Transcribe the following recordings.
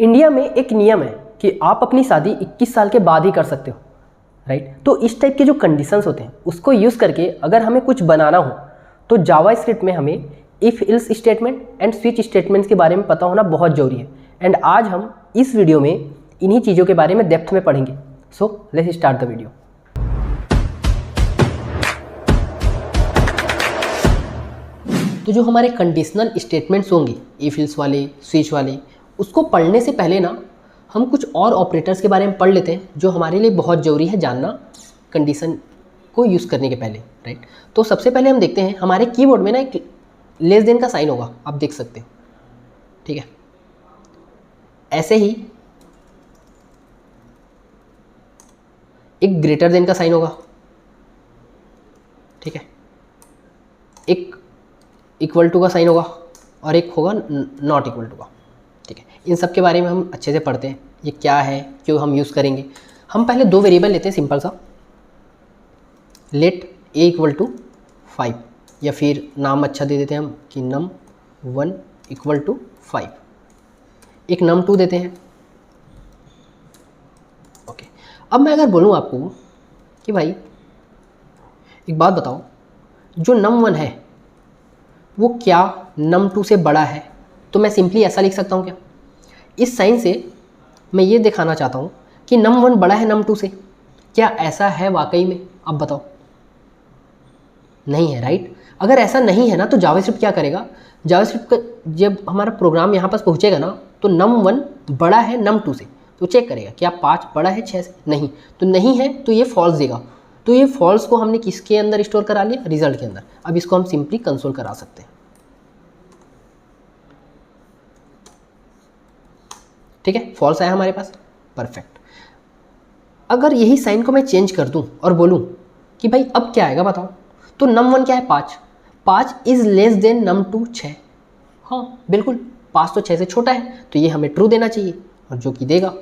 India में एक नियम है कि आप अपनी शादी 21 साल के बाद ही कर सकते हो, राइट। तो इस टाइप के जो कंडीशंस होते हैं उसको यूज़ करके अगर हमें कुछ बनाना हो तो जावा स्क्रिप्ट में हमें if else statement and switch statements के बारे में पता होना बहुत ज़रूरी है। एंड आज हम इस वीडियो में इन्हीं चीज़ों के बारे में डेप्थ में पढ़ेंगे। So let's start the video. तो जो हमारे कंडीशनल स्टेटमेंट्स होंगे इफ एल्स वाले, स्विच वाले, उसको पढ़ने से पहले ना हम कुछ और ऑपरेटर्स के बारे में पढ़ लेते हैं जो हमारे लिए बहुत ज़रूरी है जानना कंडीशन को यूज़ करने के पहले, राइट। तो सबसे पहले हम देखते हैं हमारे कीबोर्ड में ना एक लेस देन का साइन होगा, आप देख सकते हो, ठीक है। ऐसे ही एक ग्रेटर देन का साइन होगा, ठीक है। एक इक्वल टू का साइन होगा और एक होगा नॉट इक्वल टू का, ठीक है। इन सब के बारे में हम अच्छे से पढ़ते हैं, ये क्या है, क्यों हम यूज़ करेंगे। हम पहले दो वेरिएबल लेते हैं सिंपल सा, लेट ए इक्वल टू 5 या फिर नाम अच्छा दे देते हैं हम कि num1 इक्वल टू 5, एक num2 देते हैं, ओके। अब मैं अगर बोलूँ आपको कि भाई एक बात बताओ, जो num1 है वो क्या num2 से बड़ा है, तो मैं सिंपली ऐसा लिख सकता हूँ क्या? इस साइन से मैं ये दिखाना चाहता हूँ कि num1 बड़ा है num2 से। क्या ऐसा है वाकई में? अब बताओ, नहीं है, राइट। अगर ऐसा नहीं है ना तो जावास्क्रिप्ट क्या करेगा, जावास्क्रिप्ट का जब हमारा प्रोग्राम यहाँ पास पहुँचेगा ना तो num1 बड़ा है num2 से, तो चेक करेगा क्या 5 बड़ा है 6 से, नहीं, तो नहीं है तो ये फॉल्स देगा। तो ये फॉल्स को हमने किसके अंदर स्टोर करा लिया, रिजल्ट के अंदर। अब इसको हम सिंपली कंसोल करा सकते हैं, ठीक है। फॉल्स आया हमारे पास, परफेक्ट। अगर यही साइन को मैं चेंज कर दूं और बोलूं कि भाई अब क्या आएगा बताओ, तो num1 क्या है 5 इज लेस देन num2 6, हाँ बिल्कुल, 5 तो 6 से छोटा है, तो ये हमें ट्रू देना चाहिए, और जो कि देगा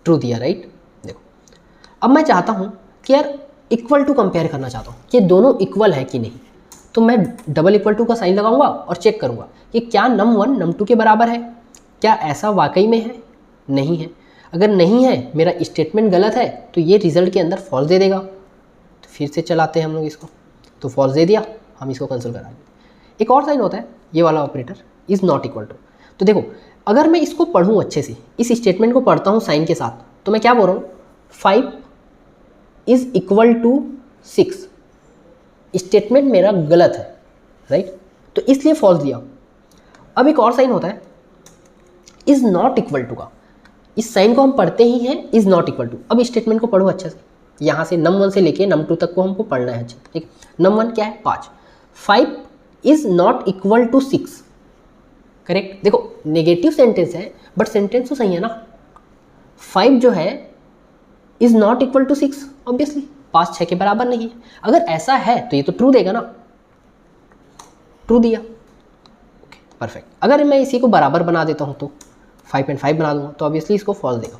ट्रू दिया, राइट। देखो अब मैं चाहता हूं कि यार इक्वल टू कंपेयर करना चाहता हूं कि दोनों इक्वल है कि नहीं, तो मैं डबल इक्वल टू का साइन लगाऊंगा और चेक करूंगा कि क्या num1 num2 के बराबर है, क्या ऐसा वाकई में है, नहीं है। अगर नहीं है, मेरा स्टेटमेंट गलत है, तो ये रिजल्ट के अंदर फॉल्स दे देगा। तो फिर से चलाते हैं हम लोग इसको, तो फॉल्स दे दिया, हम इसको कैंसिल करा देंगे। एक और साइन होता है ये वाला operator, is not equal to. तो देखो अगर मैं इसको पढ़ूँ अच्छे से, इस स्टेटमेंट को पढ़ता हूँ साइन के साथ, तो मैं क्या बोल रहा हूँ, 5 इज़ इक्वल टू 6, स्टेटमेंट मेरा गलत है, राइट, तो इसलिए फॉल्स दिया। अब एक और साइन होता है इज़ नॉट इक्वल टू का, इस साइन को हम पढ़ते ही हैं इज़ नॉट इक्वल टू। अब स्टेटमेंट को पढ़ो अच्छे से, यहाँ से num1 से लेके num2 तक को हमको पढ़ना है, ठीक। num1 क्या है 5 is not equal to 6, correct. देखो नेगेटिव सेंटेंस है बट सेंटेंस तो सही है ना। 5 जो है is not equal to 6, obviously 5 6 के बराबर नहीं है। अगर ऐसा है तो ये तो ट्रू देगा ना, ट्रू दिया, ओके परफेक्ट। अगर मैं इसी को बराबर बना देता हूँ तो 5 and 5 बना दूंगा, तो ऑब्वियसली इसको फॉल्स देगा,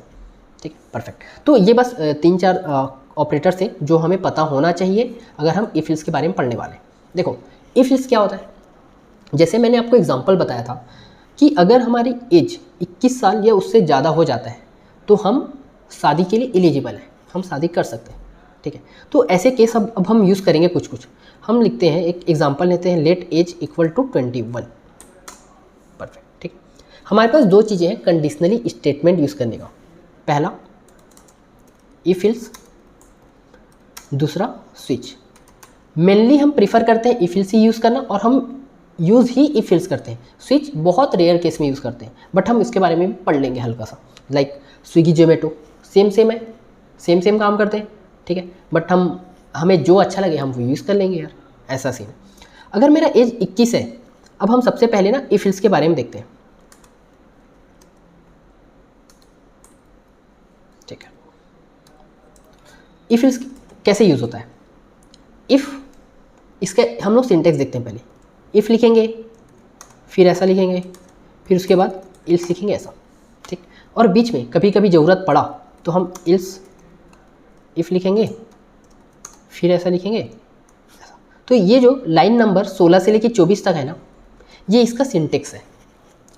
ठीक परफेक्ट। तो ये बस 3-4 ऑपरेटर्स थे जो हमें पता होना चाहिए अगर हम इफ एल्स के बारे में पढ़ने वाले हैं। देखो इफ एल्स क्या होता है, जैसे मैंने आपको एग्जांपल बताया था कि अगर हमारी एज 21 साल या उससे ज़्यादा हो जाता है तो हम शादी के लिए एलिजिबल हैं, हम शादी कर सकते हैं, ठीक है। तो ऐसे केस अब हम यूज़ करेंगे कुछ हम लिखते हैं, एक एग्जांपल लेते हैं, let age equal to 21, perfect, ठीक। हमारे पास दो चीज़ें हैं कंडीशनली स्टेटमेंट यूज़ करने का, पहला इफ एल्स, दूसरा स्विच। मेनली हम प्रीफर करते हैं इफ एल्स ही यूज़ करना, और हम यूज़ ही इफ एल्स करते हैं। स्विच बहुत रेयर केस में यूज़ करते हैं, बट हम इसके बारे में भी पढ़ लेंगे हल्का सा। लाइक स्विगी जोमेटो सेम है, सेम काम करते हैं, ठीक है, बट हमें जो अच्छा लगे हम वो यूज़ कर लेंगे यार, ऐसा सीन। अगर मेरा एज 21 है, अब हम सबसे पहले ना इफ एल्स के बारे में देखते हैं, ठीक है। इफ एल्स कैसे यूज़ होता है, इफ़, इसके हम लोग सिंटेक्स देखते हैं। पहले इफ़ लिखेंगे, फिर ऐसा लिखेंगे, फिर उसके बाद इल्स लिखेंगे ऐसा, ठीक। और बीच में कभी कभी ज़रूरत पड़ा तो हम इल्स इफ़ लिखेंगे, फिर ऐसा लिखेंगे ऐसा। तो ये जो लाइन नंबर 16 से लेकर 24 तक है ना, ये इसका सिंटेक्स है।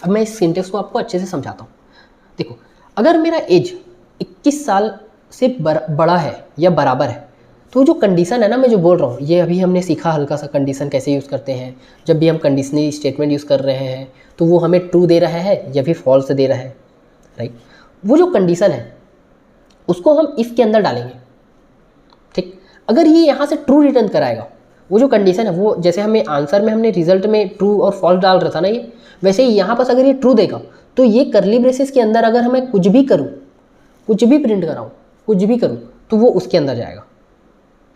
अब मैं इस सिंटेक्स को आपको अच्छे से समझाता हूँ। देखो, अगर मेरा एज 21 साल से बड़ा है या बराबर है, तो जो कंडीशन है ना, मैं जो बोल रहा हूँ, ये अभी हमने सीखा हल्का सा कंडीशन कैसे यूज़ करते हैं। जब भी हम कंडीशनल स्टेटमेंट यूज़ कर रहे हैं तो वो हमें ट्रू दे रहा है या फिर फॉल्स दे रहा है, राइट। वो जो कंडीशन है उसको हम इफ़ के अंदर डालेंगे, ठीक। अगर ये यहाँ से ट्रू रिटर्न कराएगा, वो जो कंडीशन है वो जैसे हमें आंसर में हमने रिजल्ट में ट्रू और फॉल्स डाल रहा था ना, ये वैसे ही यहाँ पर अगर ये ट्रू देगा तो ये करली ब्रेसेस के अंदर अगर हमें कुछ भी करूँ, कुछ भी प्रिंट कराऊँ, कुछ भी करूँ, तो वो उसके अंदर जाएगा,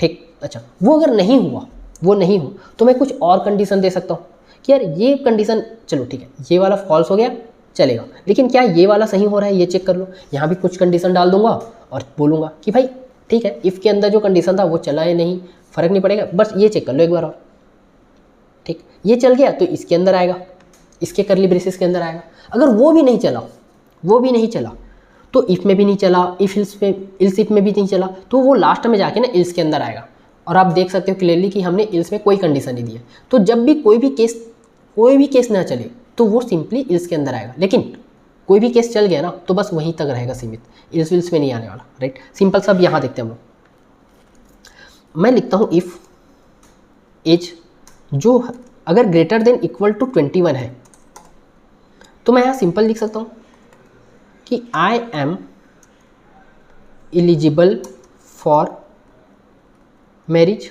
ठीक। अच्छा, वो अगर नहीं हुआ, वो नहीं हो, तो मैं कुछ और कंडीशन दे सकता हूँ कि यार ये कंडीशन, चलो ठीक है, ये वाला फॉल्स हो गया चलेगा, लेकिन क्या ये वाला सही हो रहा है ये चेक कर लो। यहाँ भी कुछ कंडीशन डाल दूंगा और बोलूँगा कि भाई ठीक है, इफ़ के अंदर जो कंडीशन था वो चला है नहीं, फ़र्क नहीं पड़ेगा, बस ये चेक कर लो एक बार और, ठीक। ये चल गया तो इसके अंदर आएगा, इसके करली ब्रेसेस के अंदर आएगा। अगर वो भी नहीं चला, वो भी नहीं चला, तो इफ़ में भी नहीं चला, इफ़ इल्स में, इल्स इफ में भी नहीं चला, तो वो लास्ट में जाके ना इल्स के अंदर आएगा। और आप देख सकते हो क्लियरली कि हमने इल्स में कोई कंडीशन नहीं दी है। तो जब भी कोई भी केस ना चले तो वो सिंपली इल्स के अंदर आएगा। लेकिन कोई भी केस चल गया ना तो बस वहीं तक रहेगा सीमित, इल्स विल्स में नहीं आने वाला, राइट। सिंपल सब यहाँ देखते हैं हम लोग। मैं लिखता हूँ इफ़ एज जो अगर ग्रेटर देन इक्वल टू 21 है, तो मैं यहाँ सिंपल लिख सकता हूँ कि I am eligible for marriage,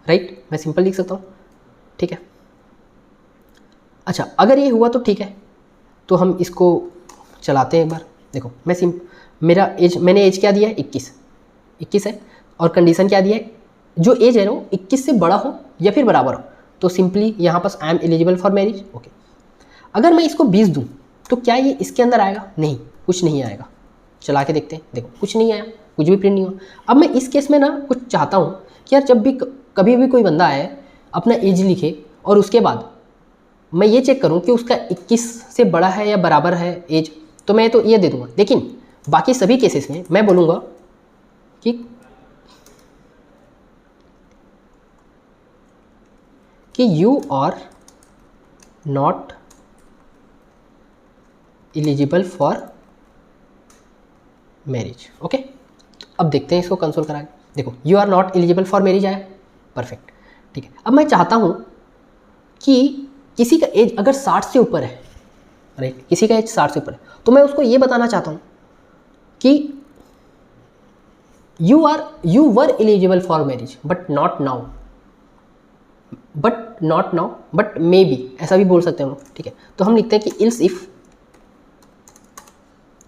right. मैं सिंपल लिख सकता हूँ, ठीक है। अच्छा, अगर ये हुआ तो ठीक है, तो हम इसको चलाते हैं एक बार। देखो, मैंने एज क्या दिया है, 21 है, और कंडीशन क्या दिया है, जो एज है ना 21 से बड़ा हो या फिर बराबर हो, तो सिंपली यहाँ पर I am eligible for marriage, okay. अगर मैं इसको 20 दूँ तो क्या ये इसके अंदर आएगा? नहीं, कुछ नहीं आएगा। चला के देखते हैं, देखो कुछ नहीं आया, कुछ भी प्रिंट नहीं हुआ। अब मैं इस केस में ना कुछ चाहता हूँ कि यार जब भी कभी भी कोई बंदा आए अपना एज लिखे और उसके बाद मैं ये चेक करूँ कि उसका 21 से बड़ा है या बराबर है एज, तो मैं तो ये दे दूँगा। लेकिन बाकी सभी केसेस में मैं बोलूँगा कि you are not eligible for marriage, okay. अब देखते हैं इसको कंसोल करा के। देखो, you are not eligible for marriage आया, परफेक्ट, ठीक है। अब मैं चाहता हूँ कि किसी का एज अगर 60 से ऊपर है, राइट, किसी का एज 60 से ऊपर है, तो मैं उसको ये बताना चाहता हूँ कि you were eligible for marriage but not now, but may be, ऐसा भी बोल सकते हैं हम लोग, ठीक है। तो हम लिखते हैं कि इल्स इफ,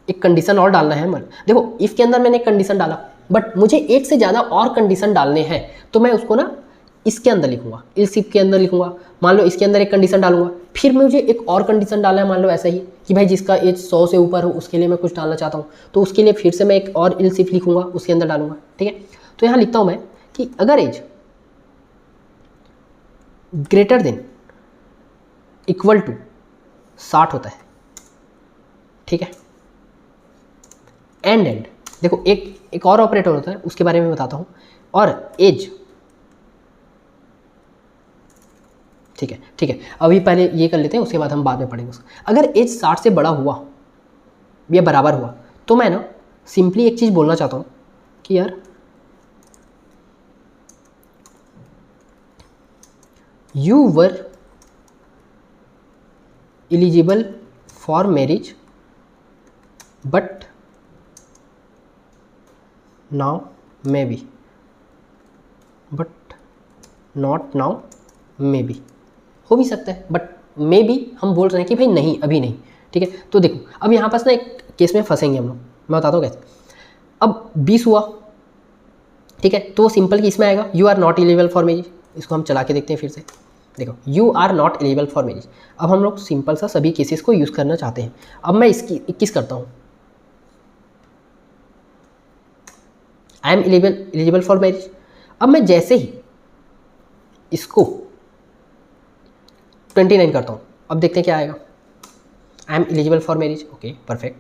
एक कंडीशन और डालना है। देखो, इफ के अंदर मैंने एक कंडीशन डाला, बट मुझे एक से ज़्यादा और कंडीशन डालने हैं, तो मैं उसको ना इसके अंदर लिखूंगा, इल्स इफ के अंदर लिखूंगा। मान लो इसके अंदर एक कंडीशन डालूंगा, फिर मुझे एक और कंडीशन डालना है, मान लो ऐसा ही कि भाई जिसका एज 100 से ऊपर हो उसके लिए मैं कुछ डालना चाहता हूँ, तो उसके लिए फिर से मैं एक और इल्स इफ लिखूंगा, उसके अंदर डालूंगा, ठीक है। तो यहाँ लिखता हूँ मैं कि अगर age greater than equal to 60 होता है, ठीक है, एंड देखो एक और ऑपरेटर होता है, उसके बारे में बताता हूँ, और एज, ठीक है, अभी पहले ये कर लेते हैं, उसके बाद हम बाद में पढ़ेंगे उसका। अगर एज 60 से बड़ा हुआ या बराबर हुआ, तो मैं ना सिंपली एक चीज़ बोलना चाहता हूँ कि यार you were eligible for marriage but now may be, but not now may be, हो भी सकता है, बट मे बी हम बोल रहे हैं कि भाई नहीं, अभी नहीं, ठीक है। तो देखो, अब यहाँ पास ना एक केस में फंसेंगे हम लोग, मैं बताता हूँ कैसे। अब 20 हुआ, ठीक है, तो वो सिंपल की इसमें आएगा you are not eligible for marriage. इसको हम चला के देखते हैं फिर से। देखो, you are not eligible for marriage. अब हम लोग सिंपल सा सभी केसेस को यूज़ करना चाहते हैं। अब मैं इसकी 21 करता हूँ, I am eligible for marriage. अब मैं जैसे ही इसको 29 करता हूँ, अब देखते हैं क्या आएगा, I am eligible for marriage, okay perfect.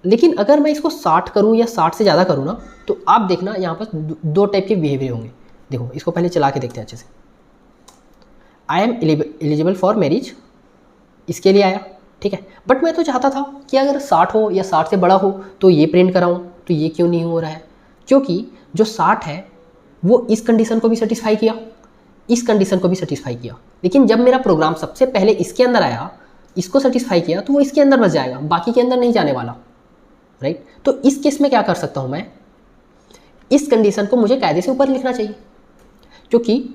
लेकिन अगर मैं इसको 60 करूँ या 60 से ज़्यादा करूँ ना, तो आप देखना यहाँ पर दो टाइप के बिहेवियर होंगे। देखो, इसको पहले चला के देखते हैं अच्छे से। I am eligible for marriage इसके लिए आया, ठीक है। बट मैं तो चाहता था कि अगर 60 हो या 60 से बड़ा हो तो ये प्रिंट कराऊँ, तो ये क्यों नहीं हो रहा है? क्योंकि जो 60 है वो इस कंडीशन को भी सेटिस्फाई किया, इस कंडीशन को भी सेटिस्फाई किया, लेकिन जब मेरा प्रोग्राम सबसे पहले इसके अंदर आया, इसको सेटिस्फाई किया, तो वो इसके अंदर बस जाएगा, बाकी के अंदर नहीं जाने वाला, राइट। तो इस केस में क्या कर सकता हूँ मैं, इस कंडीशन को मुझे कायदे से ऊपर लिखना चाहिए, क्योंकि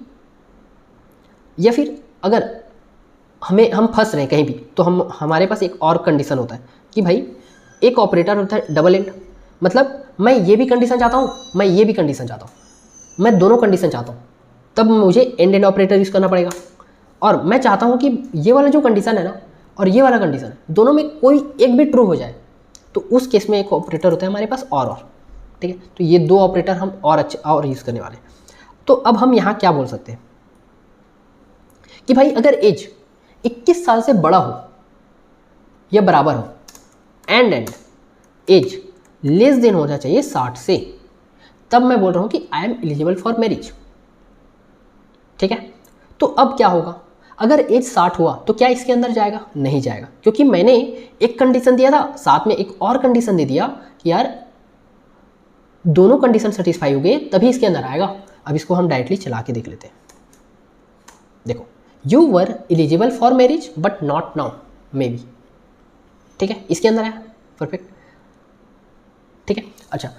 या फिर अगर हम फंस रहे हैं कहीं भी, तो हमारे पास एक और कंडीशन होता है कि भाई एक ऑपरेटर होता है डबल एंड, मतलब मैं ये भी कंडीशन चाहता हूँ, मैं ये भी कंडीशन चाहता हूँ, मैं दोनों कंडीशन चाहता हूँ, तब मुझे एंड ऑपरेटर यूज़ करना पड़ेगा। और मैं चाहता हूँ कि ये वाला जो कंडीशन है ना और ये वाला कंडीशन है, दोनों में कोई एक भी ट्रू हो जाए, तो उस केस में एक ऑपरेटर होता है हमारे पास और, ठीक है। तो ये दो ऑपरेटर हम और अच्छे और यूज़ करने वाले हैं। तो अब हम यहाँ क्या बोल सकते हैं कि भाई अगर एज 21 साल से बड़ा हो या बराबर हो एंड एज लेस देन होना चाहिए 60 से, तब मैं बोल रहा हूँ कि I am eligible for marriage, ठीक है। तो अब क्या होगा, अगर एज 60 हुआ तो क्या इसके अंदर जाएगा? नहीं जाएगा, क्योंकि मैंने एक कंडीशन दिया था, साथ में एक और कंडीशन दे दिया कि यार दोनों कंडीशन सेटिस्फाई हो गए तभी इसके अंदर आएगा। अब इसको हम डायरेक्टली चला के देख लेते हैं। देखो, you were eligible for marriage but not now may be, ठीक है, इसके अंदर आया, परफेक्ट, ठीक है। अच्छा,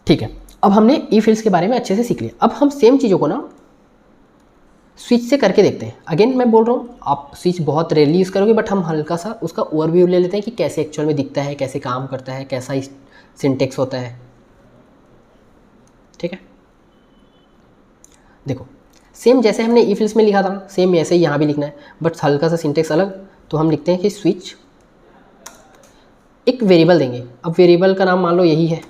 ठीक है, अब हमने ई फील्ड्स के बारे में अच्छे से सीख लिया। अब हम सेम चीज़ों को ना स्विच से करके देखते हैं। अगेन मैं बोल रहा हूँ, आप स्विच बहुत रेयरली यूज़ करोगे, बट हम हल्का सा उसका ओवरव्यू ले लेते हैं कि कैसे एक्चुअल में दिखता है, कैसे काम करता है, कैसा सिंटेक्स होता है, ठीक है। देखो, सेम जैसे हमने ई फील्ड्स में लिखा था, सेम ऐसे ही यहाँ भी लिखना है, बट हल्का सा सिंटेक्स अलग। तो हम लिखते हैं कि स्विच, एक वेरिएबल देंगे। अब वेरिएबल का नाम मान लो यही है,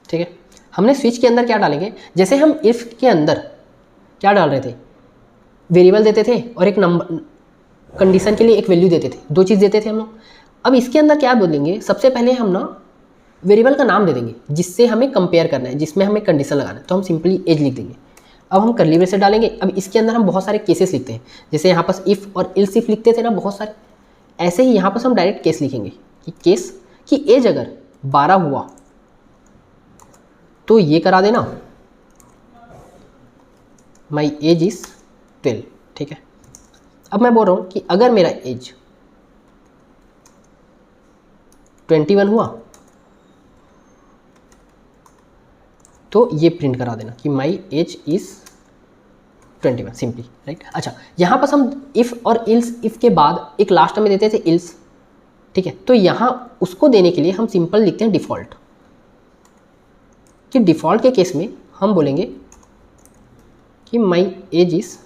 ठीक है। हमने स्विच के अंदर क्या डालेंगे, जैसे हम इफ़ के अंदर क्या डाल रहे थे, वेरिएबल देते थे और एक नंबर कंडीशन के लिए एक वैल्यू देते थे, दो चीज़ देते थे हम लोग। अब इसके अंदर क्या बोलेंगे, सबसे पहले हम ना वेरिएबल का नाम दे देंगे जिससे हमें कंपेयर करना है, जिसमें हमें कंडीशन लगाना है, तो हम सिंपली एज लिख देंगे। अब हम कर्ली ब्रेसेट डालेंगे। अब इसके अंदर हम बहुत सारे केसेस लिखते हैं, जैसे यहाँ पास इफ़ और इल्स इफ लिखते थे ना बहुत सारे, ऐसे ही यहाँ पास हम डायरेक्ट केस लिखेंगे कि केस कि एज अगर 12 हुआ तो ये करा देना, माई एज इज़ 12, ठीक है। अब मैं बोल रहा हूँ कि अगर मेरा एज 21 हुआ तो ये प्रिंट करा देना कि my age is 21, simply, right. अच्छा, यहाँ पर हम इफ़ और इल्स इफ़ के बाद एक लास्ट में देते थे इल्स, ठीक है। तो यहाँ उसको देने के लिए हम सिंपल लिखते हैं डिफ़ॉल्ट, कि डिफ़ॉल्ट के केस में हम बोलेंगे कि माई एज इज़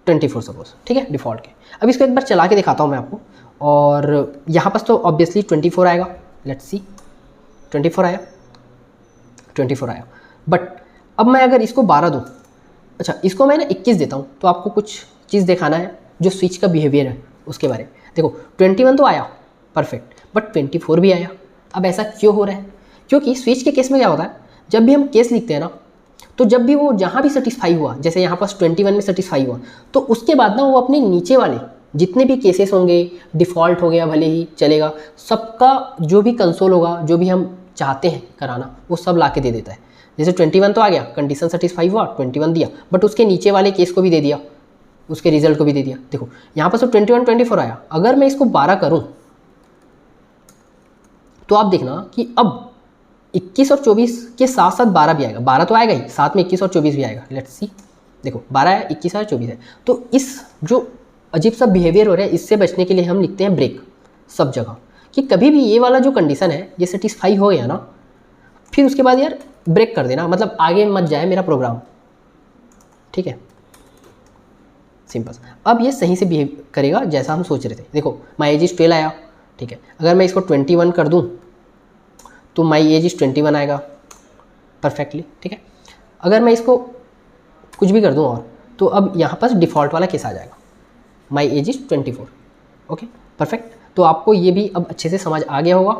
24 सपोज, ठीक है, डिफ़ॉल्ट के। अब इसको एक बार चला के दिखाता हूँ मैं आपको, और यहाँ पर तो ऑब्वियसली 24 आएगा, लेट्स सी, 24 आया, 24 आया। बट अब मैं अगर इसको 12 दूँ, अच्छा इसको मैं ना 21 देता हूँ, तो आपको कुछ चीज़ दिखाना है जो स्विच का बिहेवियर है उसके बारे में। देखो 21 तो आया, परफेक्ट, बट 24 भी आया। अब ऐसा क्यों हो रहा है? क्योंकि स्विच के केस में क्या होता है, जब भी हम केस लिखते हैं ना, तो जब भी वो जहाँ भी सेटिस्फाई हुआ, जैसे यहाँ पास 21 में सेटिस्फाई हुआ, तो उसके बाद ना वो अपने नीचे वाले जितने भी केसेस होंगे, डिफ़ॉल्ट हो गया भले ही चलेगा, सबका जो भी कंसोल होगा, जो भी हम चाहते हैं कराना, वो सब ला के दे देता है। जैसे 21 तो आ गया, कंडीशन सेटिस्फाई हुआ, 21 दिया, बट उसके नीचे वाले केस को भी दे दिया, उसके रिजल्ट को भी दे दिया। देखो यहाँ पर तो 21 24 आया। अगर मैं इसको 12 करूँ तो आप देखना कि अब 21 और 24 के साथ साथ 12 भी आएगा, 12 तो आएगा ही, साथ में 21 और 24 भी आएगा। लेट्स सी, देखो 12 है, 21 है, 24 है। तो इस जो अजीब सा बिहेवियर हो रहा है, इससे बचने के लिए हम लिखते हैं ब्रेक सब जगह, कि कभी भी ये वाला जो कंडीशन है ये सेटिस्फाई हो गया ना, फिर उसके बाद यार ब्रेक कर देना, मतलब आगे मत जाए मेरा प्रोग्राम, ठीक है, सिंपल। अब ये सही से बिहेव करेगा जैसा हम सोच रहे थे। देखो माई एज इज़ 12 आया, ठीक है। अगर मैं इसको 21 कर दूँ तो माई एज इज़ 21 आएगा परफेक्टली, ठीक है। अगर मैं इसको कुछ भी कर दूँ और, तो अब यहाँ पास डिफ़ॉल्ट वाला केस आ जाएगा, my age is 24, okay, perfect. तो आपको ये भी अब अच्छे से समझ आ गया होगा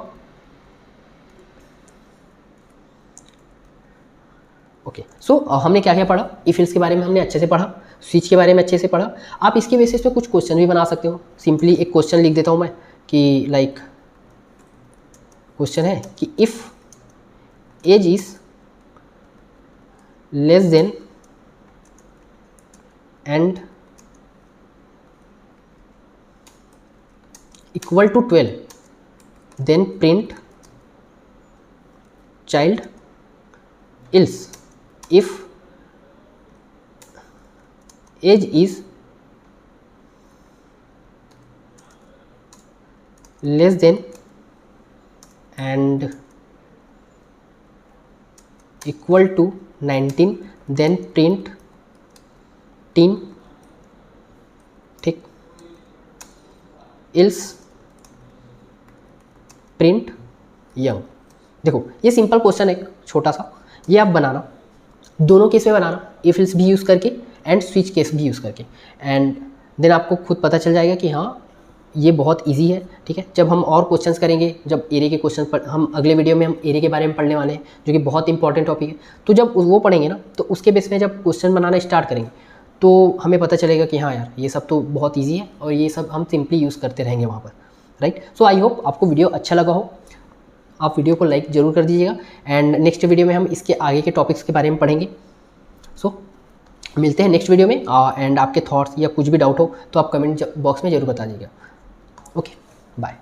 ओके सो हमने क्या क्या पढ़ा, इफ एल्स के बारे में हमने अच्छे से पढ़ा, स्विच के बारे में अच्छे से पढ़ा। आप इसके बेसिस पे कुछ क्वेश्चन भी बना सकते हो। सिंपली एक क्वेश्चन लिख देता हूँ मैं कि लाइक क्वेश्चन है कि if age is less than and equal to 12 then print child else if age is less than and equal to 19 then print teen, ठीक, else print young। देखो ये सिंपल क्वेश्चन है छोटा सा, ये आप बनाना, दोनों केस में बनाना, इफ एल्स भी यूज़ करके एंड स्विच केस भी यूज़ करके, एंड देन आपको खुद पता चल जाएगा कि हाँ ये बहुत इजी है। ठीक है, जब हम और क्वेश्चंस करेंगे, जब एरे के क्वेश्चन पर हम अगले वीडियो में हम एरे के बारे में पढ़ने वाले हैं जो कि बहुत इंपॉर्टेंट टॉपिक है, तो जब वो पढ़ेंगे ना तो उसके बेस में जब क्वेश्चन बनाना स्टार्ट करेंगे तो हमें पता चलेगा कि हाँ यार ये सब तो बहुत ईजी है और ये सब हम सिंपली यूज़ करते रहेंगे वहाँ पर, राइट। सो आई होप आपको वीडियो अच्छा लगा हो, आप वीडियो को लाइक ज़रूर कर दीजिएगा एंड नेक्स्ट वीडियो में हम इसके आगे के टॉपिक्स के बारे में पढ़ेंगे। सो मिलते हैं नेक्स्ट वीडियो में एंड आपके थॉट्स या कुछ भी डाउट हो तो आप कमेंट बॉक्स में ज़रूर बता दीजिएगा। Okay, bye.